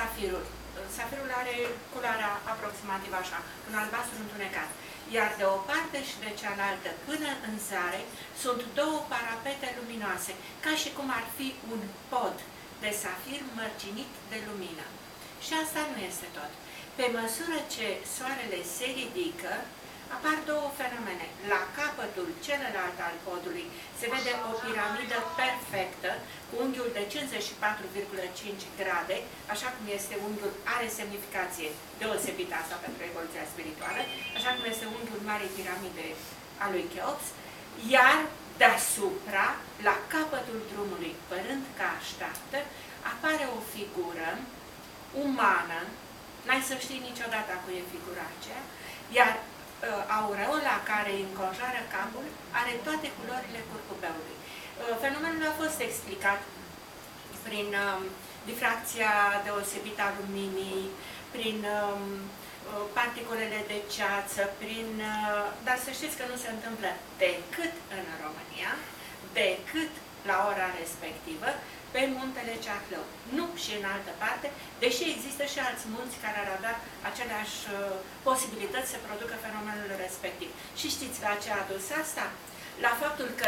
safirul. Safirul are culoarea aproximativ așa, un albastru întunecat. Iar de o parte și de cealaltă, până în zare, sunt două parapete luminoase, ca și cum ar fi un pod de safir mărginit de lumină. Și asta nu este tot. Pe măsură ce soarele se ridică, apar două fenomene. La capătul celălalt al podului se vede o piramidă perfectă, cu unghiul de 54,5 grade, așa cum este unghiul, are semnificație deosebită asta pentru evoluția spirituală, așa cum este unghiul Marii Piramide a lui Cheops, iar deasupra, la capătul drumului, părând că așteaptă, apare o figură umană, n-ai să știi niciodată a cui e figura aceea, iar aureola care îi înconjoară capul are toate culorile curcubeului. Fenomenul a fost explicat prin difracția deosebită a luminii, prin particulele de ceață, dar să știți că nu se întâmplă decât în România, decât la ora respectivă, pe muntele Ceahlău. Nu și în altă parte, deși există și alți munți care ar avea aceleași posibilități să producă fenomenul respectiv. Și știți la ce a dus asta? La faptul că